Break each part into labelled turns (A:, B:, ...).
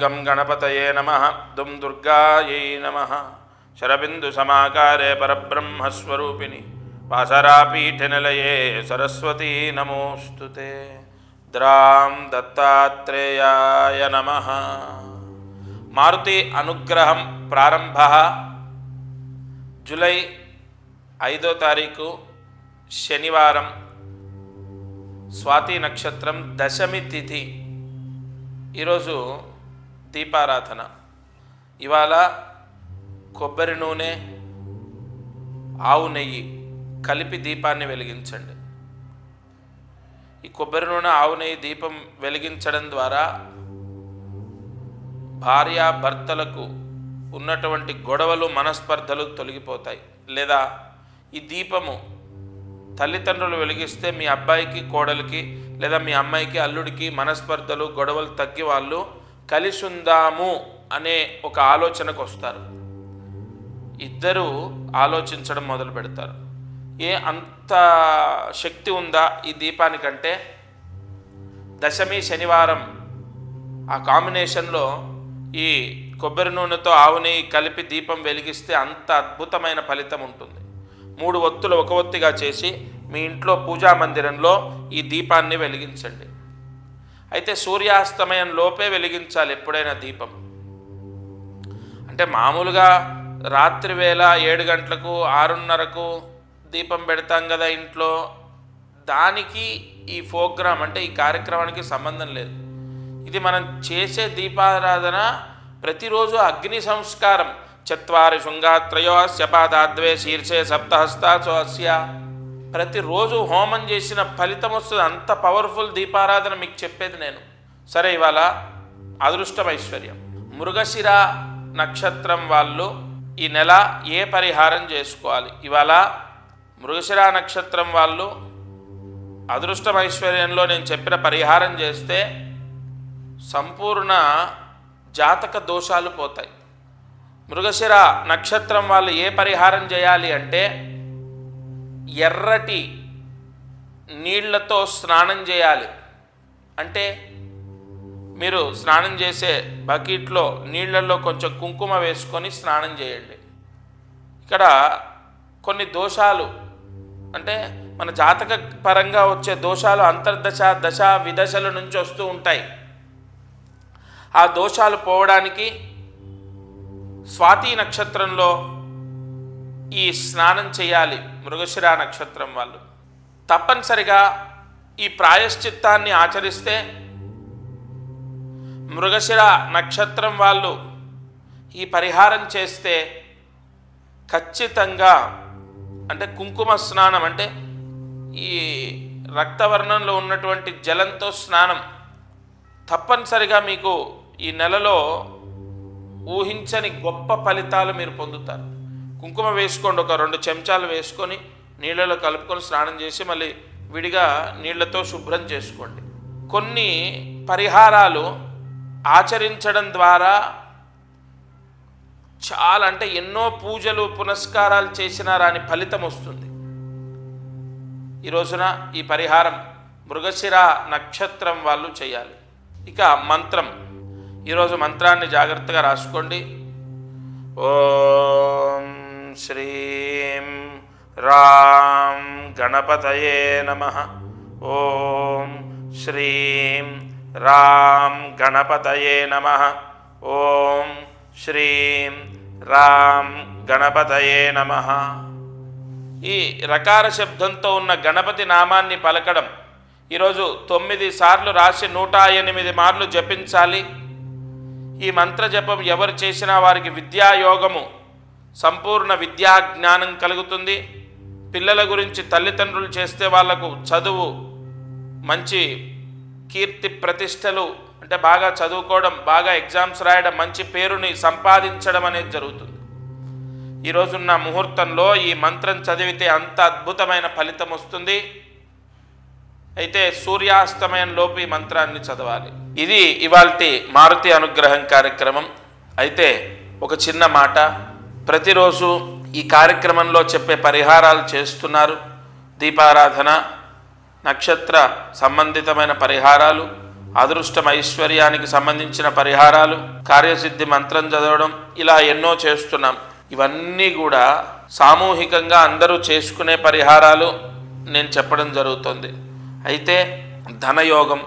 A: దుర్గం గణపతయే నమః దుం దుర్గాయై నమః శరబిందు సమాకారే పరబ్రహ్మస్వరూపిణి వాసరాపీఠే నిలయే సరస్వతీ నమోస్తుతే ద్రాం దత్తాత్రేయాయ నమః. మారుతి అనుగ్రహం ప్రారంభ జూలై 5వ తారీఖు శనివారం, స్వాతి నక్షత్రం, దశమి తిథి. ఈరోజు దీపారాధన. ఇవాళ కొబ్బరి నూనె, ఆవు నెయ్యి కలిపి దీపాన్ని వెలిగించండి. ఈ కొబ్బరి నూనె, ఆవు నెయ్యి దీపం వెలిగించడం ద్వారా భార్యాభర్తలకు ఉన్నటువంటి గొడవలు, మనస్పర్ధలు తొలగిపోతాయి. లేదా ఈ దీపము తల్లిదండ్రులు వెలిగిస్తే మీ అబ్బాయికి, కోడలికి, లేదా మీ అమ్మాయికి, అల్లుడికి మనస్పర్ధలు, గొడవలు తగ్గి వాళ్ళు కలిసి ఉందాము అనే ఒక ఆలోచనకు వస్తారు. ఇద్దరూ ఆలోచించడం మొదలు పెడతారు. అంత శక్తి ఉందా ఈ దీపానికంటే? దశమి శనివారం ఆ కాంబినేషన్లో ఈ కొబ్బరి నూనెతో ఆవు నెయ్యి కలిపి దీపం వెలిగిస్తే అంత అద్భుతమైన ఫలితం ఉంటుంది. 3 ఒత్తులు ఒక ఒత్తిగా చేసి మీ ఇంట్లో పూజా మందిరంలో ఈ దీపాన్ని వెలిగించండి. అయితే సూర్యాస్తమయం లోపే వెలిగించాలి ఎప్పుడైనా దీపం. అంటే మామూలుగా రాత్రి వేళ 7 గంటలకు 6:30కు దీపం పెడతాం కదా ఇంట్లో, దానికి ఈ ప్రోగ్రాం అంటే ఈ కార్యక్రమానికి సంబంధం లేదు. ఇది మనం చేసే దీపారాధన ప్రతిరోజు అగ్ని సంస్కారం. 4 శృంగాత్రయోస్య పాదాద్వే శీర్షే సప్తహస్తాచోస్య. ప్రతిరోజు హోమం చేసిన ఫలితం వస్తుంది. అంత పవర్ఫుల్ దీపారాధన మీకు చెప్పేది నేను. సరే, ఇవాళ అదృష్టం ఐశ్వర్యం. మృగశిర నక్షత్రం వాళ్ళు ఈ నెల ఏ పరిహారం చేసుకోవాలి? ఇవాళ మృగశిర నక్షత్రం వాళ్ళు అదృష్టం ఐశ్వర్యంలో నేను చెప్పిన పరిహారం చేస్తే సంపూర్ణ జాతక దోషాలు పోతాయి. మృగశిర నక్షత్రం వాళ్ళు ఏ పరిహారం చేయాలి అంటే ఎర్రటి నీళ్లతో స్నానం చేయాలి. అంటే మీరు స్నానం చేసే బకెట్లో నీళ్లలో కొంచెం కుంకుమ వేసుకొని స్నానం చేయండి. ఇక్కడ కొన్ని దోషాలు అంటే మన జాతక పరంగా వచ్చే దోషాలు అంతర్దశ, దశ, విదశల నుంచి వస్తూ ఉంటాయి. ఆ దోషాలు పోవడానికి స్వాతి నక్షత్రంలో ఈ స్నానం చేయాలి. మృగశిర నక్షత్రం వాళ్ళు తప్పనిసరిగా ఈ ప్రాయశ్చిత్తాన్ని ఆచరిస్తే మృగశిర నక్షత్రం వాళ్ళు ఈ పరిహారం చేస్తే ఖచ్చితంగా, అంటే కుంకుమ స్నానం అంటే ఈ రక్తవర్ణంలో ఉన్నటువంటి జలంతో స్నానం తప్పనిసరిగా మీకు ఈ నెలలో ఊహించని గొప్ప ఫలితాలు మీరు పొందుతారు. కుంకుమ వేసుకోండి, ఒక 2 చెంచాలు వేసుకొని నీళ్ళలో కలుపుకొని స్నానం చేసి మళ్ళీ విడిగా నీళ్లతో శుభ్రం చేసుకోండి. కొన్ని పరిహారాలు ఆచరించడం ద్వారా చాలా, అంటే ఎన్నో పూజలు పునస్కారాలు చేసినా రాని ఫలితం వస్తుంది. ఈ రోజున ఈ పరిహారం మృగశిర నక్షత్రం వాళ్ళు చేయాలి. ఇక మంత్రం, ఈరోజు మంత్రాన్ని జాగ్రత్తగా రాసుకోండి. ఓం శ్రీం రాం గణపతయే నమః. ఓం శ్రీం రాం గణపతయే నమః. ఓం శ్రీం రాం గణపతయే నమః. ఈ రకార శబ్దంతో ఉన్న గణపతి నామాన్ని పలకడం ఈరోజు 9 సార్లు రాసి 108 మార్లు జపించాలి. ఈ మంత్ర జపం ఎవరు చేసినా వారికి విద్యాయోగము, సంపూర్ణ విద్యా జ్ఞానం కలుగుతుంది. పిల్లల గురించి తల్లిదండ్రులు చేస్తే వాళ్లకు చదువు, మంచి కీర్తి ప్రతిష్టలు, అంటే బాగా చదువుకోవడం, బాగా ఎగ్జామ్స్ రాయడం, మంచి పేరుని సంపాదించడం అనేది జరుగుతుంది. ఈరోజున్న ముహూర్తంలో ఈ మంత్రం చదివితే అంత అద్భుతమైన ఫలితం వస్తుంది. అయితే సూర్యాస్తమయం లోపు ఈ మంత్రాన్ని చదవాలి. ఇది ఇవాల్టి మారుతి అనుగ్రహం కార్యక్రమం. అయితే ఒక చిన్న మాట, ప్రతిరోజు ఈ కార్యక్రమంలో చెప్పే పరిహారాలు చేస్తున్నారు. దీపారాధన, నక్షత్ర సంబంధితమైన పరిహారాలు, అదృష్టం ఐశ్వర్యానికి సంబంధించిన పరిహారాలు, కార్యసిద్ధి మంత్రం చదవడం, ఇలా ఎన్నో చేస్తున్నాం. ఇవన్నీ కూడా సామూహికంగా అందరూ చేసుకునే పరిహారాలు నేను చెప్పడం జరుగుతుంది. అయితే ధనయోగం,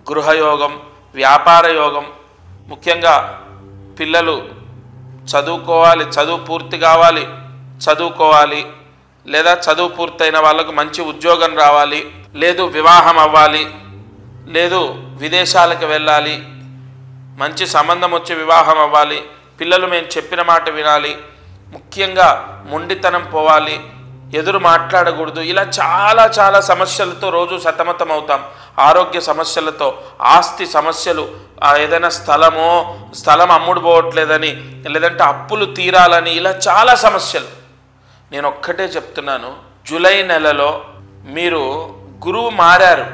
A: గృహయోగం, వ్యాపార యోగం, ముఖ్యంగా పిల్లలు చదువుకోవాలి, చదువు పూర్తి కావాలి, చదువుకోవాలి, లేదా చదువు పూర్తయిన వాళ్ళకు మంచి ఉద్యోగం రావాలి, లేదు వివాహం అవ్వాలి, లేదు విదేశాలకు వెళ్ళాలి, మంచి సంబంధం వచ్చి వివాహం అవ్వాలి, పిల్లలు మేము చెప్పిన మాట వినాలి, ముఖ్యంగా మొండితనం పోవాలి, ఎదురు మాట్లాడకూడదు, ఇలా చాలా చాలా సమస్యలతో రోజు సతమతం అవుతాం. ఆరోగ్య సమస్యలతో, ఆస్తి సమస్యలు, ఏదైనా స్థలం అమ్ముడు పోవట్లేదని, లేదంటే అప్పులు తీరాలని, ఇలా చాలా సమస్యలు. నేను ఒక్కటే చెప్తున్నాను, జూలై నెలలో మీరు గురువు మారారు.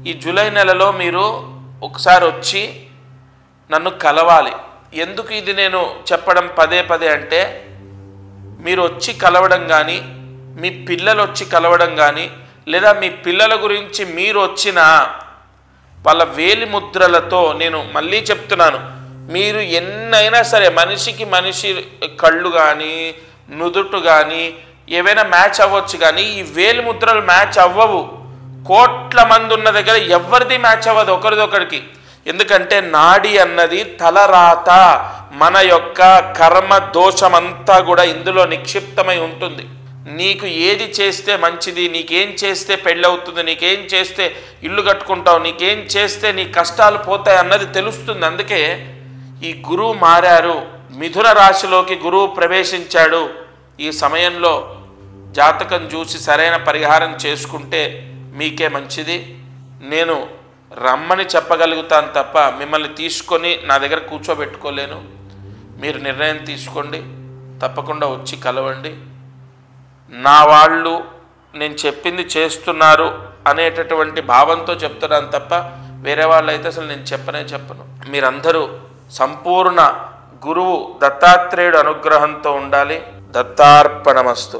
A: ఈ జూలై నెలలో మీరు ఒకసారి వచ్చి నన్ను కలవాలి. ఎందుకు ఇది నేను చెప్పడం పదే పదే అంటే, మీరు వచ్చి కలవడం కానీ, మీ పిల్లలు వచ్చి కలవడం కానీ, లేదా మీ పిల్లల గురించి మీరు వచ్చిన వాళ్ళ వేలి ముద్రలతో, నేను మళ్ళీ చెప్తున్నాను, మీరు ఎన్నైనా సరే మనిషికి మనిషి కళ్ళు కానీ నుదుటు కానీ ఏవైనా మ్యాచ్ అవ్వచ్చు, కానీ ఈ వేలి ముద్రలు మ్యాచ్ అవ్వవు. కోట్ల మంది ఉన్న దగ్గర ఎవరిది మ్యాచ్ అవ్వదు ఒకరిదొకరికి. ఎందుకంటే నాడి అన్నది తలరాత, మన యొక్క కర్మ దోషమంతా కూడా ఇందులో నిక్షిప్తమై ఉంటుంది. నీకు ఏది చేస్తే మంచిది, నీకేం చేస్తే పెళ్ళవుతుంది, నీకేం చేస్తే ఇల్లు కట్టుకుంటావు, నీకేం చేస్తే నీ కష్టాలు పోతాయి అన్నది తెలుస్తుంది. అందుకే ఈ గురువు మారారు, మిథున రాశిలోకి గురువు ప్రవేశించాడు. ఈ సమయంలో జాతకం చూసి సరైన పరిహారం చేసుకుంటే మీకే మంచిది. నేను రమ్మని చెప్పగలుగుతాను తప్ప మిమ్మల్ని తీసుకొని నా దగ్గర కూర్చోబెట్టుకోలేను. మీరు నిర్ణయం తీసుకోండి, తప్పకుండా వచ్చి కలవండి. నా వాళ్ళు నేను చెప్పింది చేస్తున్నారు అనేటటువంటి భావంతో చెప్తున్నాను తప్ప వేరే వాళ్ళు అయితే అసలు నేను చెప్పను. మీరందరూ సంపూర్ణ గురువు దత్తాత్రేయుడు అనుగ్రహంతో ఉండాలి. దత్తార్పణమస్తు.